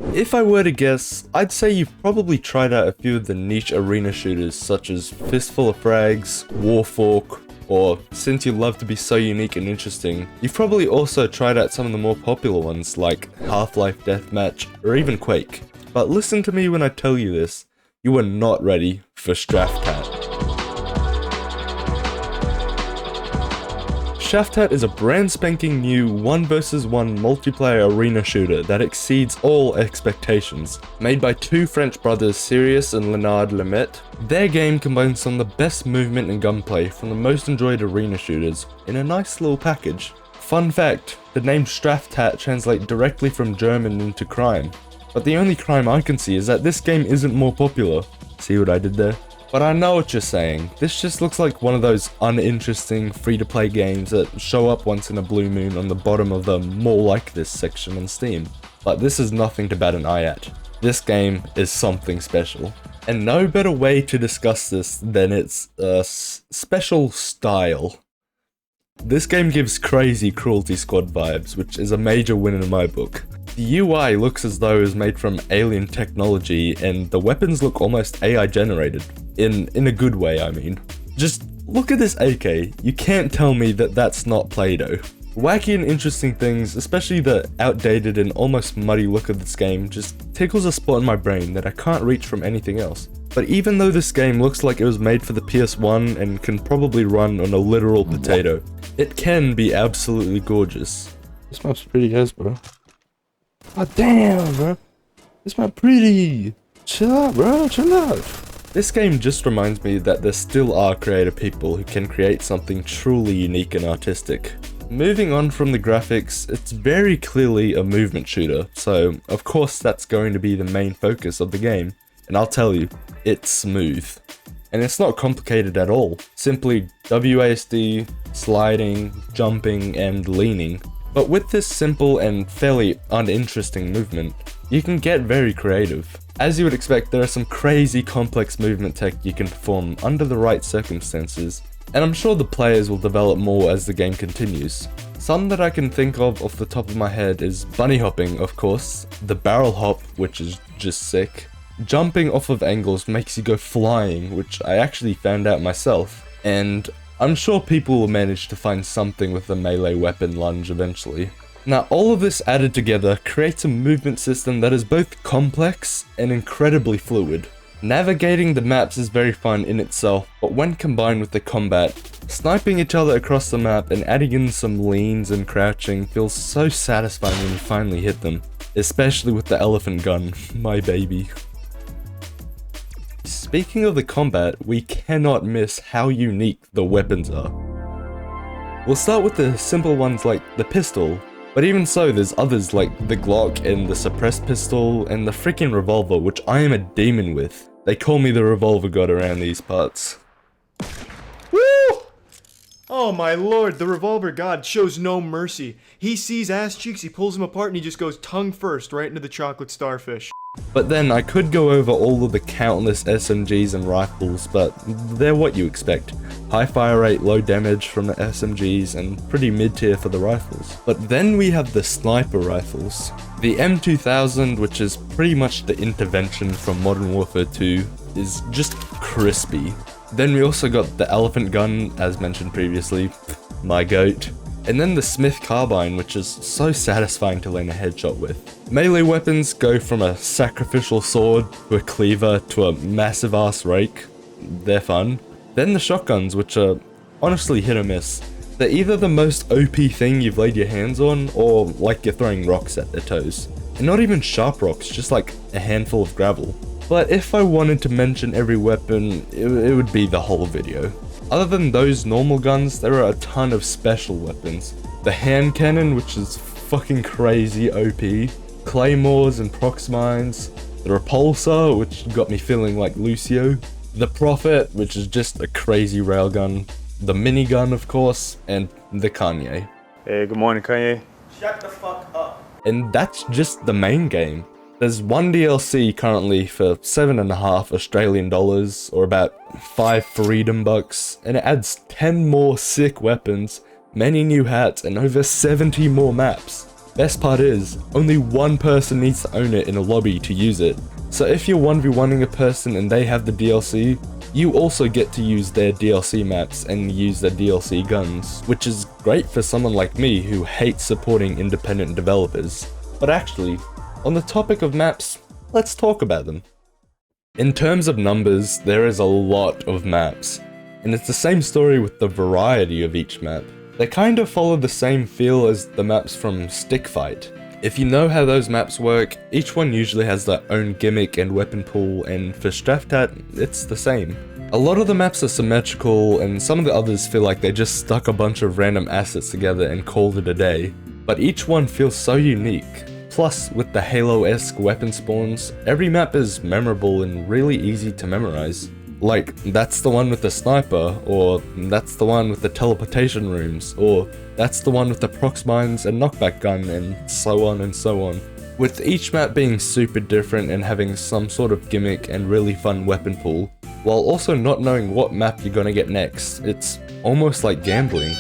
If I were to guess, I'd say you've probably tried out a few of the niche arena shooters such as Fistful of Frags, Warfork, or since you love to be so unique and interesting, you've probably also tried out some of the more popular ones like Half-Life Deathmatch or even Quake. But listen to me when I tell you this, you are not ready for Straftat. Straftat is a brand spanking new 1 vs 1 multiplayer arena shooter that exceeds all expectations. Made by two French brothers Sirius and Leonard Lemaitre, their game combines some of the best movement and gunplay from the most enjoyed arena shooters in a nice little package. Fun fact, the name Straftat translates directly from German into crime. But the only crime I can see is that this game isn't more popular. See what I did there? But I know what you're saying, this just looks like one of those uninteresting free-to-play games that show up once in a blue moon on the bottom of the more like this section on Steam. But this is nothing to bat an eye at. This game is something special. And no better way to discuss this than its special style. This game gives crazy Cruelty Squad vibes, which is a major win in my book. The UI looks as though it was made from alien technology, and the weapons look almost AI generated. In a good way, I mean. Just look at this AK, you can't tell me that that's not Play-Doh. Wacky and interesting things, especially the outdated and almost muddy look of this game, just tickles a spot in my brain that I can't reach from anything else. But even though this game looks like it was made for the PS1 and can probably run on a literal potato, it can be absolutely gorgeous. This map's pretty as, bro. Oh damn, bro. This map pretty. Chill out, bro. Chill out. This game just reminds me that there still are creative people who can create something truly unique and artistic. Moving on from the graphics, it's very clearly a movement shooter, so of course that's going to be the main focus of the game. And I'll tell you, it's smooth. And it's not complicated at all. Simply WASD, sliding, jumping, and leaning. But with this simple and fairly uninteresting movement, you can get very creative. As you would expect, there are some crazy complex movement tech you can perform under the right circumstances, and I'm sure the players will develop more as the game continues. Some that I can think of off the top of my head is bunny hopping, of course, the barrel hop, which is just sick. Jumping off of angles makes you go flying, which I actually found out myself, and I'm sure people will manage to find something with the melee weapon lunge eventually. Now all of this added together creates a movement system that is both complex and incredibly fluid. Navigating the maps is very fun in itself, but when combined with the combat, sniping each other across the map and adding in some leans and crouching feels so satisfying when you finally hit them. Especially with the elephant gun, my baby. Speaking of the combat, we cannot miss how unique the weapons are. We'll start with the simple ones like the pistol, but even so there's others like the Glock and the suppressed pistol and the freaking revolver, which I am a demon with. They call me the revolver god around these parts. Woo! Oh my lord, the revolver god shows no mercy. He sees ass cheeks, he pulls them apart, and he just goes tongue first right into the chocolate starfish. But then I could go over all of the countless SMGs and rifles, but they're what you expect. High fire rate, low damage from the SMGs, and pretty mid-tier for the rifles. But then we have the sniper rifles. The M2000, which is pretty much the intervention from Modern Warfare 2, is just crispy. Then we also got the elephant gun, as mentioned previously, my goat. And then the Smith carbine, which is so satisfying to land a headshot with. Melee weapons go from a sacrificial sword to a cleaver to a massive ass rake. They're fun. Then the shotguns, which are honestly hit or miss. They're either the most OP thing you've laid your hands on, or like you're throwing rocks at their toes. And not even sharp rocks, just like a handful of gravel. But if I wanted to mention every weapon, it would be the whole video. Other than those normal guns, there are a ton of special weapons. The hand cannon, which is fucking crazy OP. Claymores and prox mines. The repulsor, which got me feeling like Lucio. The Prophet, which is just a crazy railgun. The minigun, of course, and the Kanye. Hey, good morning, Kanye. Shut the fuck up. And that's just the main game. There's one DLC currently for $7.5 Australian dollars, or about 5 freedom bucks, and it adds 10 more sick weapons, many new hats, and over 70 more maps. Best part is, only one person needs to own it in a lobby to use it. So if you're 1v1ing a person and they have the DLC, you also get to use their DLC maps and use their DLC guns, which is great for someone like me who hates supporting independent developers. But actually, on the topic of maps, let's talk about them. In terms of numbers, there is a lot of maps, and it's the same story with the variety of each map. They kind of follow the same feel as the maps from Stick Fight. If you know how those maps work, each one usually has their own gimmick and weapon pool, and for Straftat, it's the same. A lot of the maps are symmetrical, and some of the others feel like they just stuck a bunch of random assets together and called it a day. But each one feels so unique. Plus, with the Halo-esque weapon spawns, every map is memorable and really easy to memorize. Like, that's the one with the sniper, or that's the one with the teleportation rooms, or that's the one with the prox mines and knockback gun, and so on and so on. With each map being super different and having some sort of gimmick and really fun weapon pool, while also not knowing what map you're gonna get next, it's almost like gambling.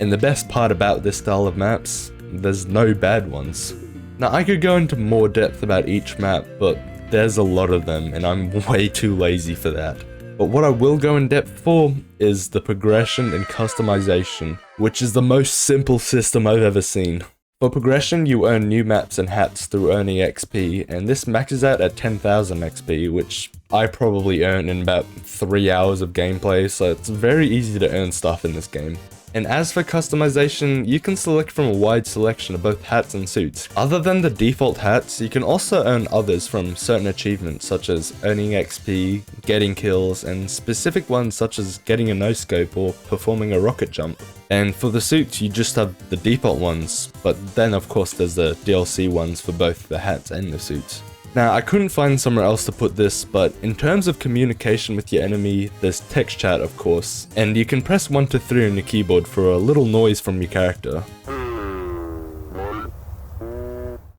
And the best part about this style of maps, there's no bad ones. Now I could go into more depth about each map, but there's a lot of them and I'm way too lazy for that. But what I will go in depth for is the progression and customization, which is the most simple system I've ever seen. For progression, you earn new maps and hats through earning XP, and this maxes out at 10,000 XP, which I probably earned in about 3 hours of gameplay, so it's very easy to earn stuff in this game. And as for customization, you can select from a wide selection of both hats and suits. Other than the default hats, you can also earn others from certain achievements such as earning XP, getting kills, and specific ones such as getting a no-scope or performing a rocket jump. And for the suits, you just have the default ones, but then of course there's the DLC ones for both the hats and the suits. Now, I couldn't find somewhere else to put this, but in terms of communication with your enemy, there's text chat of course, and you can press 1 to 3 on your keyboard for a little noise from your character.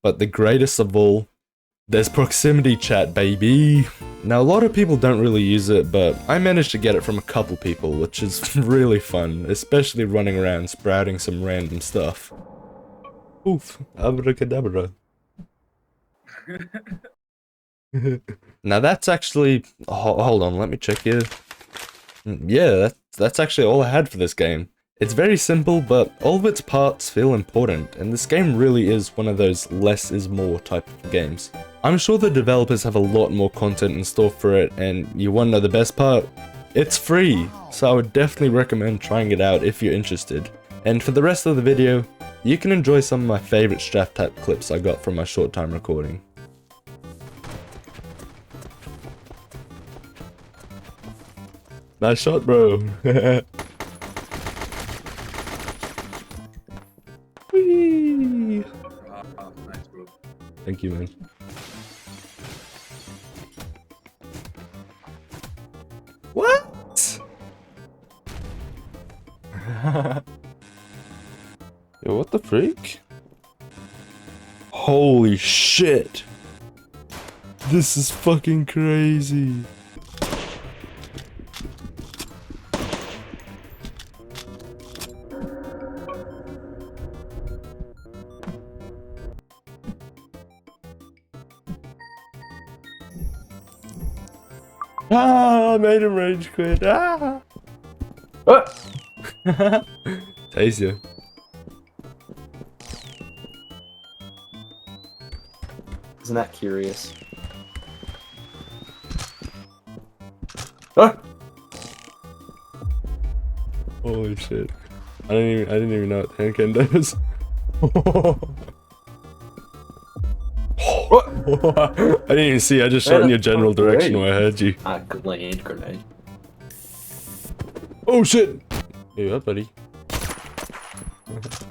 But the greatest of all, there's proximity chat, baby! Now, a lot of people don't really use it, but I managed to get it from a couple people, which is really fun, especially running around sprouting some random stuff. Oof, abracadabra. Now that's actually, hold on, let me check here. Yeah, that's actually all I had for this game. It's very simple, but all of its parts feel important, and this game really is one of those less is more type of games. I'm sure the developers have a lot more content in store for it, and you wanna know the best part? It's free, so I would definitely recommend trying it out if you're interested. And for the rest of the video, you can enjoy some of my favorite Straftat clips I got from my short time recording. Nice shot, bro. Whee! Nice, bro. Thank you, man. What? Yo, what the freak? Holy shit. This is fucking crazy. Ah, I made him rage quit. Ah! Taser. Isn't that curious? Holy shit. I didn't even know what handcan does. I didn't even see, I just shot in your general direction where I heard you. Ah, good land grenade. Oh shit! You up, buddy?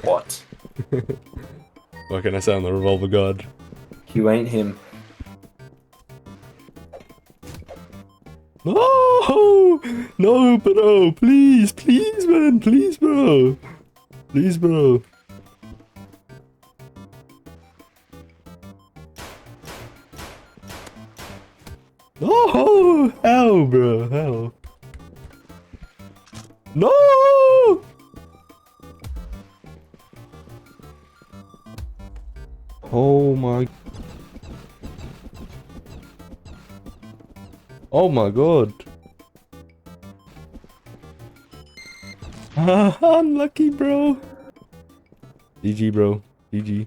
What? Why can I sound the revolver god? You ain't him. No! No, bro! Please, please, man! Please, bro! Please, bro! No! Hell, bro! Hell! No! Oh my. Oh my god. Unlucky, bro. GG, bro. GG.